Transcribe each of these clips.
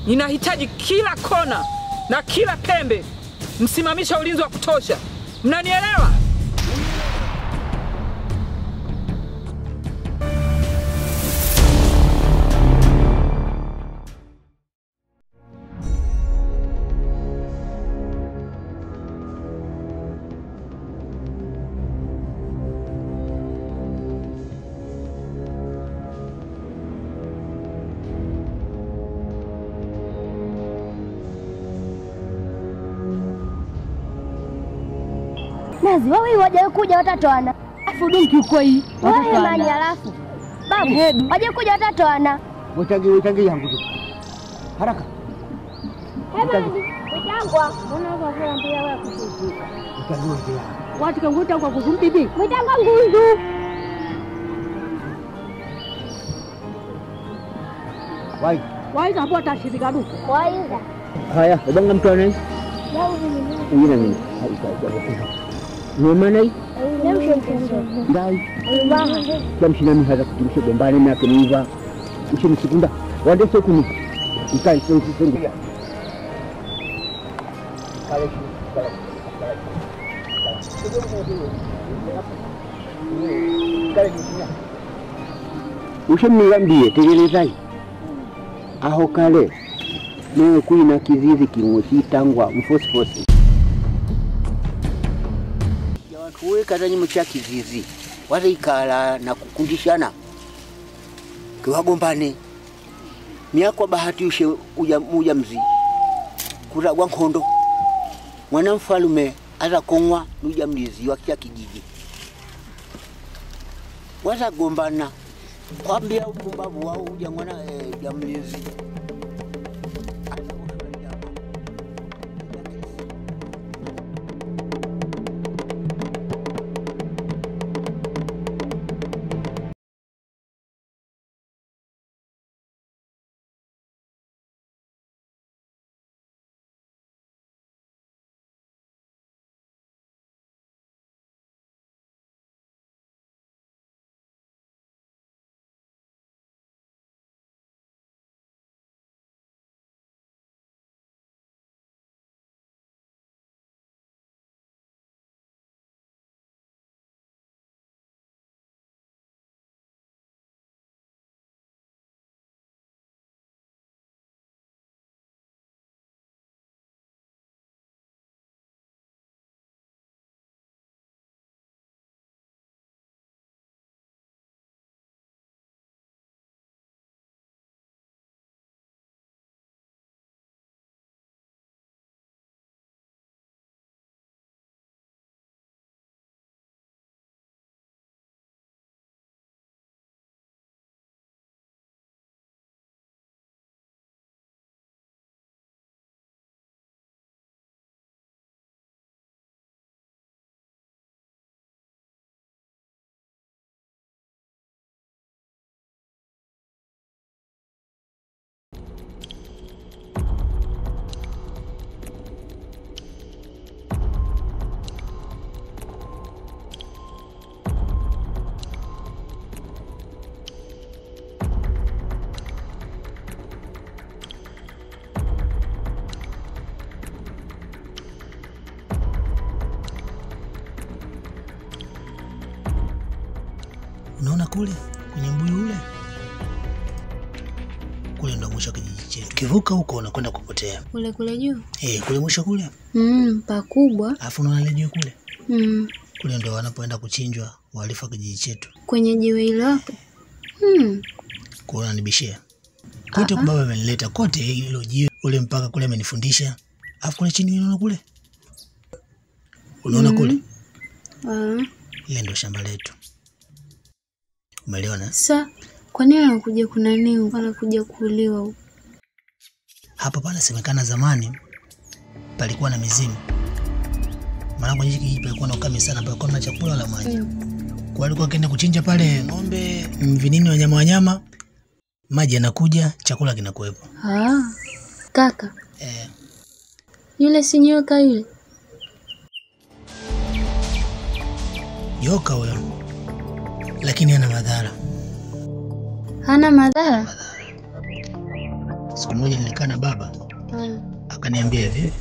Ninahitaji kila kona na kila pembe msimamisha ulinzi wa kutosha. Mnanielewa? Nazi, wewe waje kuja watatoana. Afu dinki uko hii. Wewe mali alafu. Babu, waje kuja watatoana. Utangi yangu tu. Haraka. Mtangwa, unaweza kuambia wewe kushika. Utangi ya. Watu kanguta kwa kuzumbibi. Mtanga ngundu. Wai hapo atashirika duka. Waiza. Haya, ubanga mtu anaye? Yule mimi. Ni maana hii? Ndai. Jamshina ni hada kutumisha bombani na kuniva. Ushi msikunda. Wande sokuni. Ikai sengu. Ushi mwambie tegelezai. Aho kale. Niwe kuina kizizi kimwitangwa mfosfosi. Ya watu weka tanyi mcha kizizi. Wale ikala na kukundishana. Kiwagombane. Miako bahati ushe uja mzi. Kuragwa nkondo. Mwana mfalume aza kongwa nuja mlizi wakia kijiji. Waza gombana. Kwambia upumbavu wao uja mwana ya mlizi. Unaona kule kwenye mbuyu ule? Kule ndo mwisho kijiji chetu. Kivuka huko unakwenda kupotea. Kule juu? Kule mwisho kule. Pakubwa. Alafu unaona ile juu kule? Kule ndo wanapoenda kuchinjwa wahalifu wa kijiji chetu. Kwenye jiwe hilo hapo? Kuna nibishia. Kote baba amenileta kote hilo jiwe ule mpaka kule amenifundisha. Alafu kule chini unaona kule? Unaona kule? Ile ndo shamba letu. Umeelewana? Sasa kwa nini anakuja kuna nini? Anakuja kuuliwa huko. Hapa panasemekana zamani palikuwa na mizimu. Maana kwenye kijiji palikuwa na ukame sana, palikuwa na chakula la maji. Kwa alikuwa kaenda kuchinja pale ng'ombe, vinini wanyama, maji yanakuja, chakula kinakuwepo. Kaka. Yule si nyoka yule? Nyoka huyo. Lakini hana madhara. Hana madhara? Siku moja nilikaa na baba. Akaniambia hivi.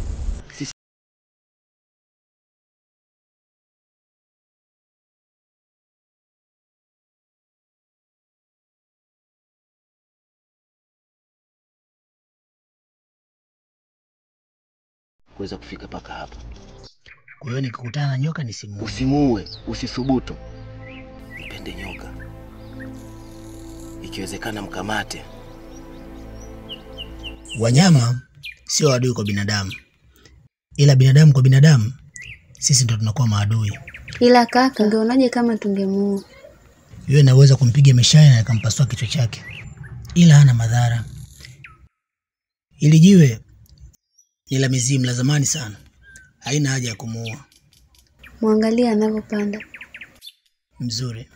Kuweza kufika paka hapa. Kwa hiyo nikikutana na nyoka nisimuue. Usimuue, usisubutu. Mpende nyoka. Ikiwezekana mkamate. Wanyama sio adui kwa binadamu. Ila binadamu kwa binadamu sisi ndio tunakuwa maadui. Ila kaka, ungeonaje kama tungemuua? Yeye anaweza kumpiga mishale na akampasua kichwa chake. Ila hana madhara. Ili jiwe ni la mizimu la zamani sana. Haina haja ya kumuua. Muangalia anavyopanda. Mzuri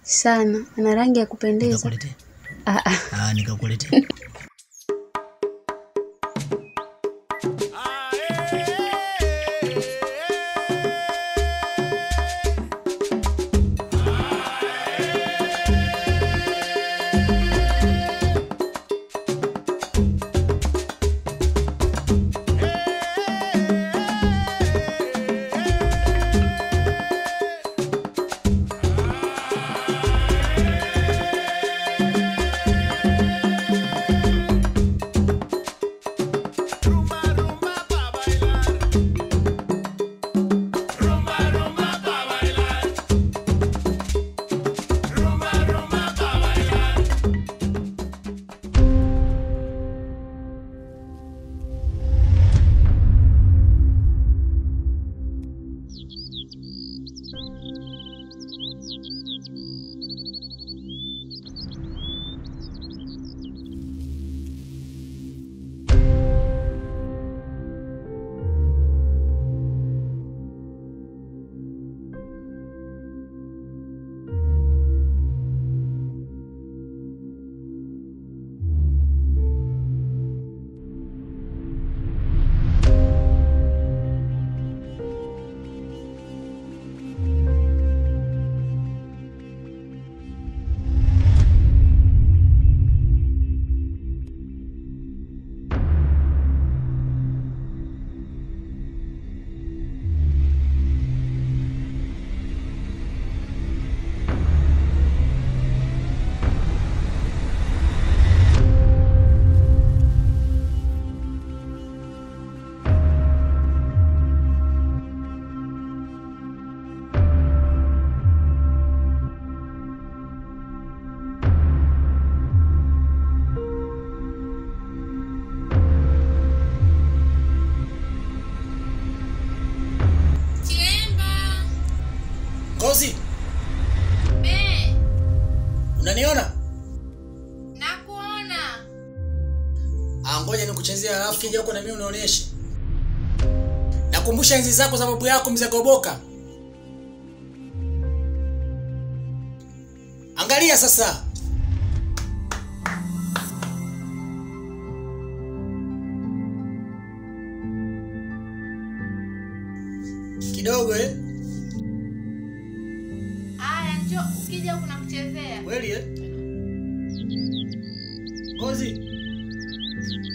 sana, ana rangi ya kupendeza. Nikakuletea. Nikakuletea. Ngozi. Unaniona? Nakuona. Ngoja nikuchezea alafu kija huko na mimi unaonyesha. Nakumbusha enzi zako za babu yako Mzee Goboka. Angalia sasa. Kidogo Njoo ukija huko nakuchezea. Kweli Ngozi.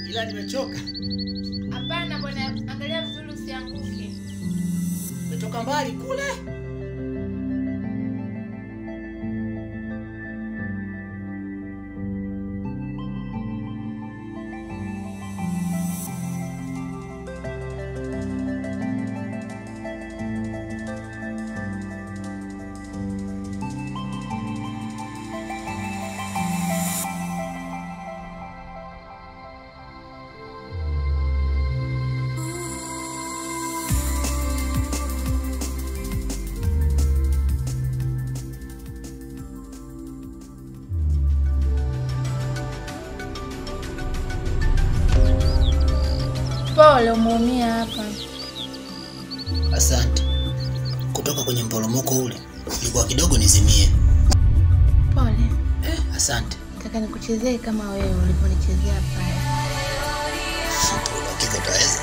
Ila nimechoka. Hapana bwana, angalia vizuri usianguke. Nimetoka mbali kule. Pole, umeumia hapa. Asante. Kutoka kwenye mporomoko ule ilikuwa kidogo nizimie. Pole. Asante. Nataka nikuchezee kama wewe uliponichezea pale. Sipo hakika utaweza.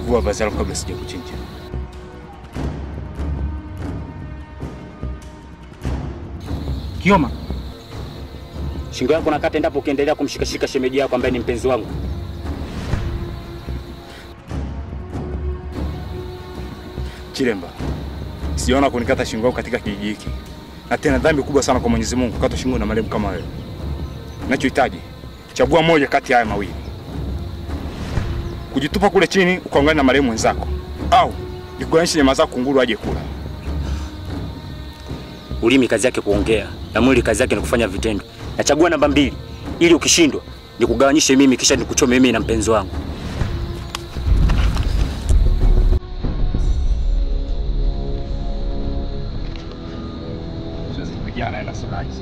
Vua vazi lako kabla sijakuchinja. Kioma, Shingo yako nakata endapo ukiendelea kumshikashika shemeji yako ambaye ni mpenzi wangu. Chilemba, sijaona kunikata shingo yako katika kijiji hiki. Na tena dhambi kubwa sana kwa Mwenyezi Mungu kukata shingo na marehemu kama wewe. Ninachohitaji, chagua moja kati ya haya mawili. Kujitupa kule chini ukaungana na marehemu wenzako, au nikuganishe nyama zako kunguru aje kula. Ulimi kazi yake kuongea na mwili kazi yake ni kufanya vitendo. Nachagua namba 2 ili ukishindwa nikugawanyishe mimi kisha nikuchome mimi na mpenzi wangu. Siwezi kupigana na Suraji.